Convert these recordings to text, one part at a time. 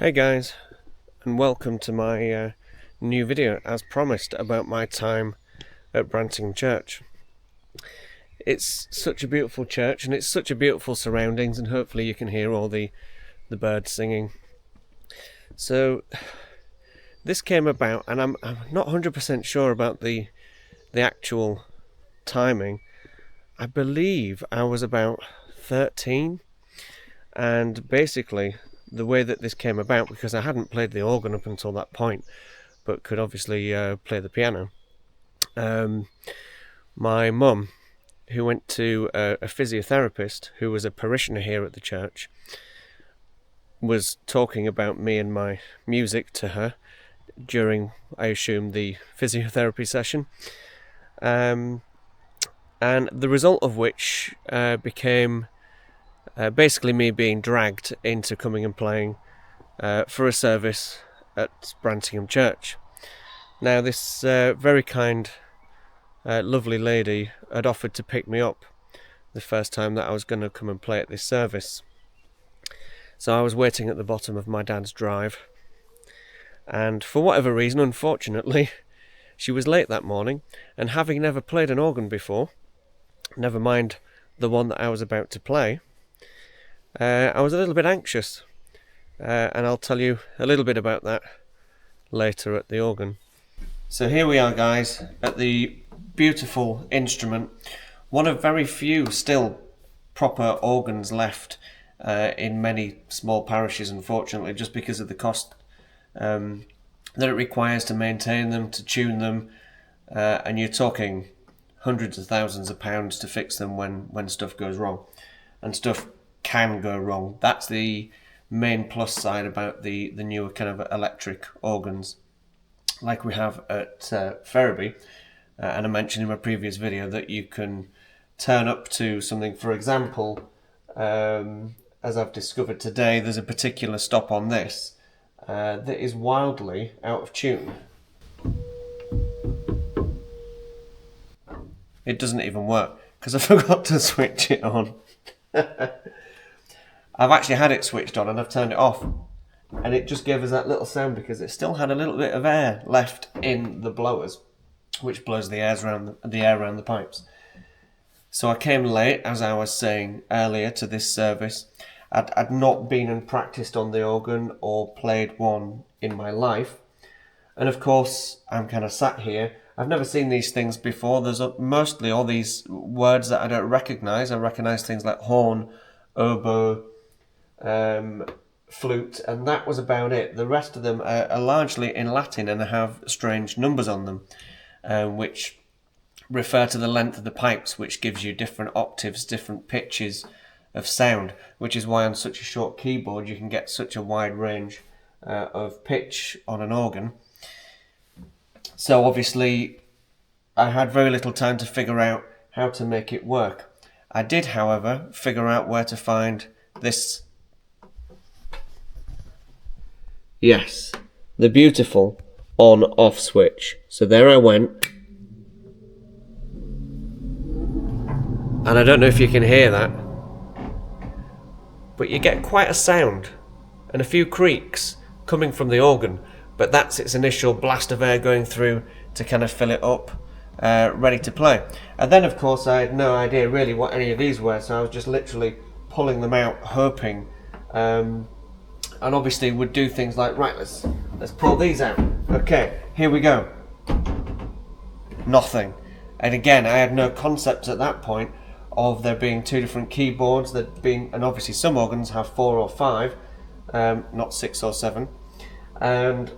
Hey guys, and welcome to my new video, as promised, about my time at Brantingham Church. It's such a beautiful church and it's such a beautiful surroundings, and hopefully you can hear all the birds singing. So this came about, and I'm not 100% sure about the actual timing. I believe I was about 13, and basically the way that this came about, because I hadn't played the organ up until that point, but could obviously play the piano. My mum, who went to a physiotherapist who was a parishioner here at the church, was talking about me and my music to her during, I assume, the physiotherapy session, and the result of which became basically me being dragged into coming and playing for a service at Brantingham Church. Now, this very kind, lovely lady had offered to pick me up the first time that I was going to come and play at this service. So I was waiting at the bottom of my dad's drive, and for whatever reason, unfortunately, she was late that morning, and having never played an organ before, never mind the one that I was about to play, I was a little bit anxious, and I'll tell you a little bit about that later at the organ. So here we are, guys, at the beautiful instrument, one of very few still proper organs left in many small parishes, unfortunately, just because of the cost that it requires to maintain them, to tune them, and you're talking hundreds of thousands of pounds to fix them when stuff goes wrong. And stuff can go wrong. That's the main plus side about the newer kind of electric organs, like we have at Ferriby. And I mentioned in my previous video that you can turn up to something, for example, as I've discovered today, there's a particular stop on this that is wildly out of tune. It doesn't even work because I forgot to switch it on. I've actually had it switched on and I've turned it off, and it just gave us that little sound because it still had a little bit of air left in the blowers, which blows the air around the pipes. So I came late, as I was saying earlier, to this service. I'd not been and practiced on the organ or played one in my life, and of course I'm kind of sat here. I've never seen these things before. There's mostly all these words that I don't recognise. I recognise things like horn, oboe, flute, and that was about it. The rest of them are largely in Latin and have strange numbers on them, which refer to the length of the pipes, which gives you different octaves, different pitches of sound, which is why on such a short keyboard you can get such a wide range of pitch on an organ. So obviously I had very little time to figure out how to make it work. I did, however, figure out where to find this. Yes, the beautiful on-off switch. So there I went. And I don't know if you can hear that, but you get quite a sound and a few creaks coming from the organ, but that's its initial blast of air going through to kind of fill it up, ready to play. And then of course I had no idea really what any of these were, so I was just literally pulling them out, hoping, and obviously would do things like, right, let's pull these out. Okay, here we go. Nothing. And again, I had no concept at that point of there being two different keyboards, and obviously some organs have 4 or 5, not 6 or 7, and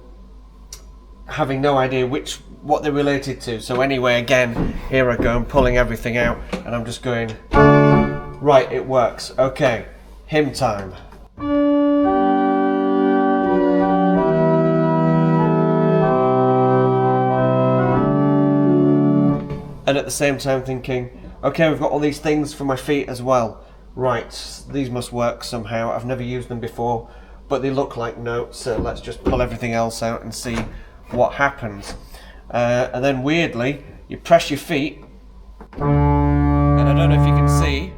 having no idea what they're related to. So anyway, again, here I go, I'm pulling everything out, and I'm just going, right, it works. Okay, hymn time. And at the same time thinking, okay, we've got all these things for my feet as well. Right, these must work somehow. I've never used them before, but they look like notes, so let's just pull everything else out and see what happens. And then weirdly, you press your feet, and I don't know if you can see,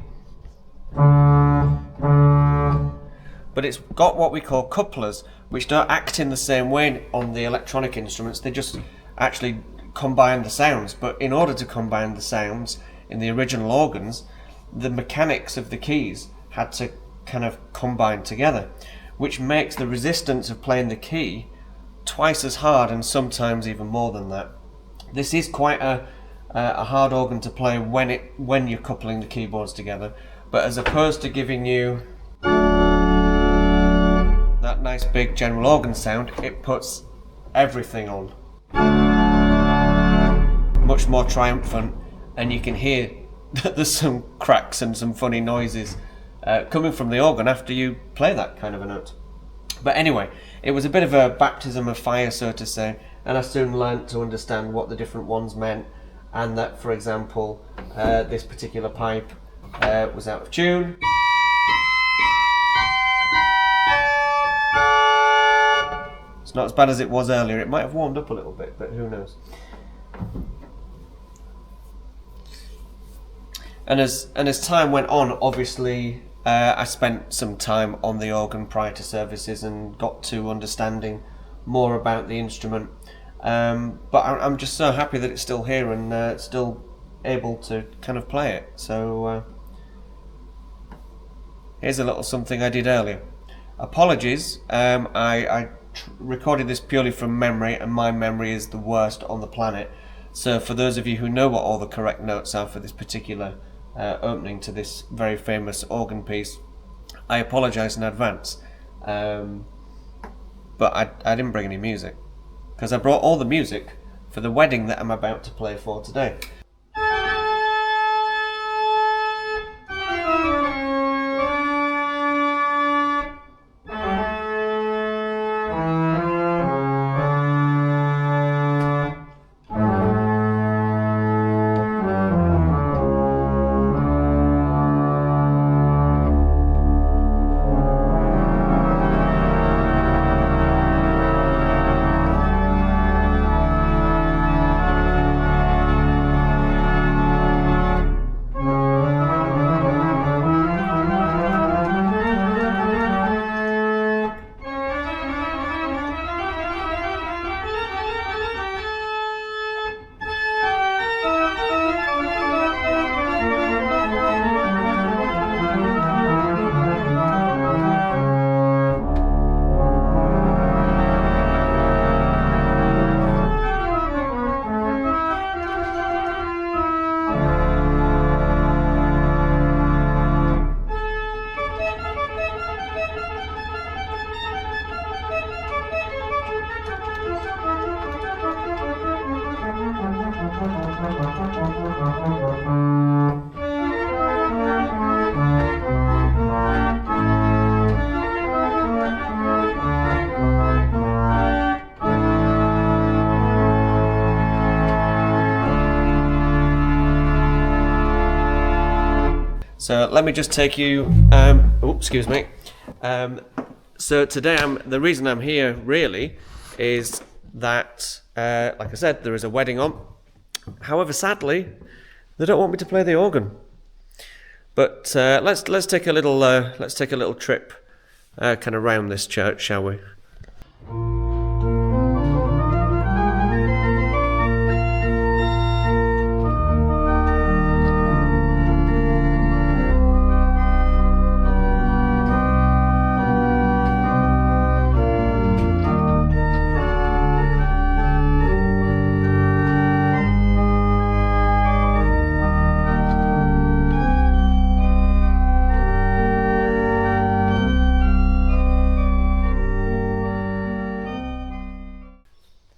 but it's got what we call couplers, which don't act in the same way on the electronic instruments. They just actually combine the sounds. But in order to combine the sounds in the original organs, the mechanics of the keys had to kind of combine together, which makes the resistance of playing the key twice as hard, and sometimes even more than that. This is quite a hard organ to play when you're coupling the keyboards together, but as opposed to giving you that nice big general organ sound, it puts everything on. Much more triumphant, and you can hear that there's some cracks and some funny noises coming from the organ after you play that kind of a note. But anyway, it was a bit of a baptism of fire, so to say, and I soon learnt to understand what the different ones meant, and that, for example, this particular pipe was out of tune. It's not as bad as it was earlier. It might have warmed up a little bit, but who knows. And as time went on, obviously, I spent some time on the organ prior to services and got to understanding more about the instrument. But I'm just so happy that it's still here and still able to kind of play it. So here's a little something I did earlier. Apologies, I recorded this purely from memory, and my memory is the worst on the planet. So for those of you who know what all the correct notes are for this particular opening to this very famous organ piece, I apologise in advance. But I didn't bring any music, because I brought all the music for the wedding that I'm about to play for today. So let me just take you. Excuse me. So today, the reason I'm here really is that, like I said, there is a wedding on. However, sadly, they don't want me to play the organ. But let's take a little trip, kind of round this church, shall we?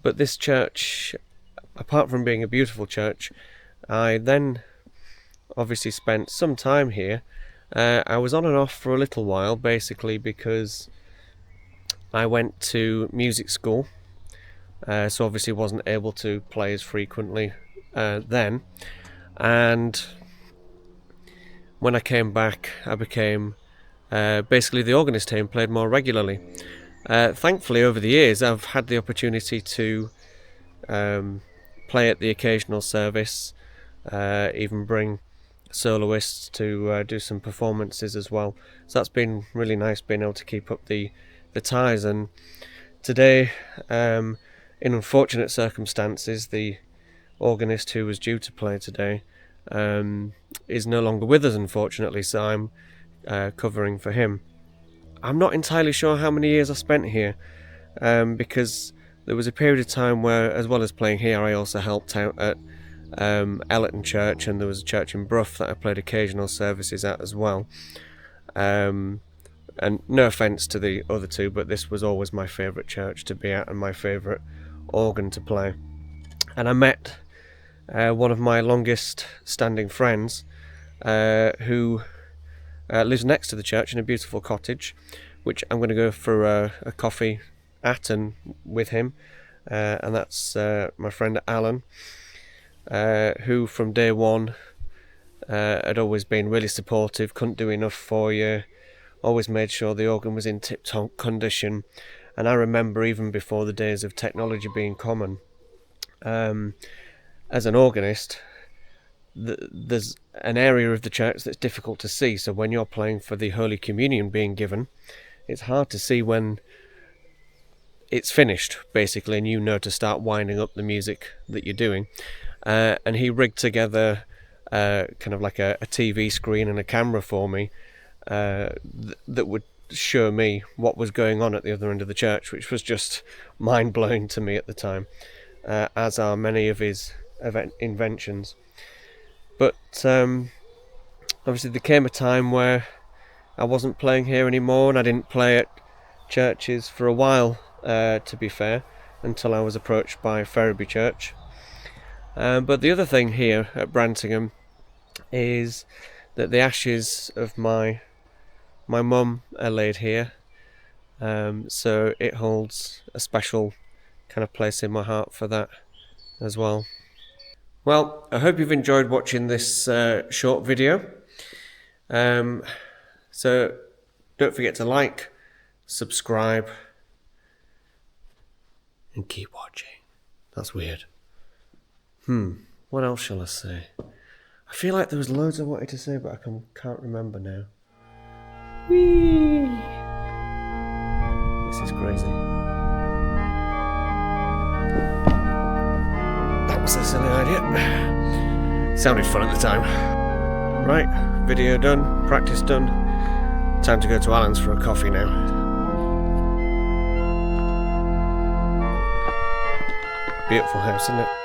But this church, apart from being a beautiful church, I then obviously spent some time here. I was on and off for a little while, basically because I went to music school, so obviously wasn't able to play as frequently then. And when I came back, I became basically the organist here and played more regularly. Thankfully, over the years, I've had the opportunity to play at the occasional service, even bring soloists to do some performances as well. So that's been really nice, being able to keep up the ties. And today, in unfortunate circumstances, the organist who was due to play today is no longer with us, unfortunately, so I'm covering for him. I'm not entirely sure how many years I spent here, because there was a period of time where, as well as playing here, I also helped out at Ellerton Church, and there was a church in Brough that I played occasional services at as well. And no offence to the other two, but this was always my favourite church to be at and my favourite organ to play. And I met one of my longest standing friends who lives next to the church in a beautiful cottage, which I'm going to go for a coffee at and with him, and that's my friend Alan, who from day one had always been really supportive, couldn't do enough for you, always made sure the organ was in tip-top condition. And I remember, even before the days of technology being common, as an organist, there's an area of the church that's difficult to see. So when you're playing for the Holy Communion being given, it's hard to see when it's finished, basically, and you know to start winding up the music that you're doing. And he rigged together kind of like a TV screen and a camera for me that would show me what was going on at the other end of the church, which was just mind-blowing to me at the time, as are many of his inventions. But obviously there came a time where I wasn't playing here anymore, and I didn't play at churches for a while, to be fair, until I was approached by Ferriby Church. But the other thing here at Brantingham is that the ashes of my mum are laid here, so it holds a special kind of place in my heart for that as well. Well, I hope you've enjoyed watching this short video. So don't forget to like, subscribe, and keep watching. That's weird. What else shall I say? I feel like there was loads I wanted to say, but I can't remember now. Whee! This is crazy. That was a silly idea. Sounded fun at the time. Right, video done, practice done. Time to go to Alan's for a coffee now. Beautiful house, isn't it?